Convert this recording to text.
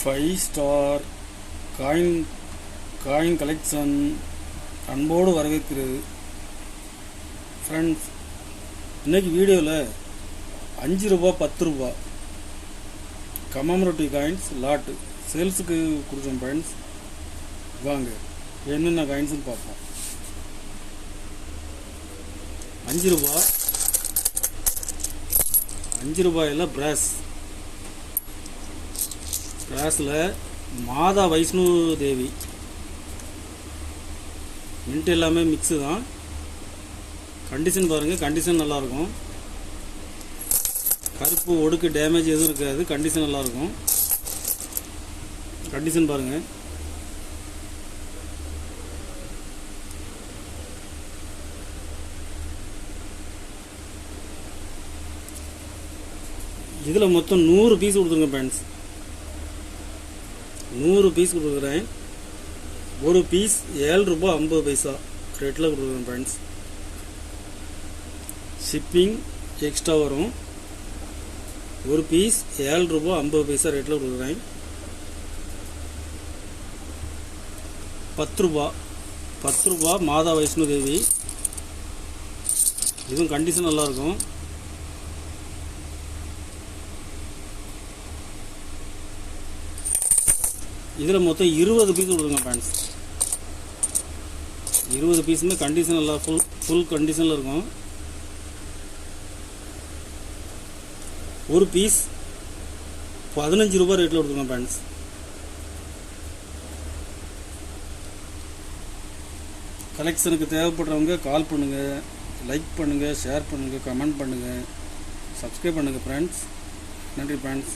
Five star coin collection அன்போடு வரவேற்கிறது. Friends, இன்றைக்கி வீடியோவில் 5 ரூபா 10 ரூபா கமாமரேட்டிவ் காயின்ஸ் லாட்டு சேல்ஸுக்கு கொடுத்தோம். ஃப்ரெண்ட்ஸ், வாங்க என்னென்ன காயின்ஸ்னு பார்ப்போம். 5 ரூபாயில் பிராஸில் மாதா வைஷ்ணு தேவி மின்ட் எல்லாமே மிக்ஸு தான். கண்டிஷன் பாருங்கள், கண்டிஷன் நல்லாயிருக்கும். கருப்பு ஒடுக்கு டேமேஜ் எதுவும் இருக்காது. கண்டிஷன் நல்லாயிருக்கும். கண்டிஷன் பாருங்கள். இதில் மொத்தம் 100 பீஸ் கொடுத்துருங்க ஃப்ரெண்ட்ஸ். 100 பீஸ் கொடுக்குறேன். ஒரு பீஸ் 7 ரூபா 50 பைசா ரேட்டில் கொடுக்குறேன் ஃப்ரெண்ட்ஸ். ஷிப்பிங் எக்ஸ்ட்ரா வரும். ஒரு பீஸ் 7 ரூபா 50 பைசா ரேட்டில் கொடுக்குறேன். 10 ரூபா மாதா வைஷ்ணு தேவி. இதுவும் கண்டிஷன் நல்லாயிருக்கும். இதில் மொத்தம் 20 பீஸ் கொடுங்க ஃப்ரெண்ட்ஸ். 20 பீஸுமே கண்டிஷன் எல்லாம் ஃபுல் கண்டிஷனில் இருக்கும். ஒரு பீஸ் 15 ரூபா ரேட்டில் கொடுத்துருங்க ஃப்ரெண்ட்ஸ். கலெக்ஷனுக்கு தேவைப்படுறவங்க கால் பண்ணுங்கள், லைக் பண்ணுங்கள், ஷேர் பண்ணுங்கள், கமெண்ட் பண்ணுங்கள், சப்ஸ்கிரைப் பண்ணுங்கள் ஃப்ரெண்ட்ஸ். நன்றி ஃப்ரெண்ட்ஸ்.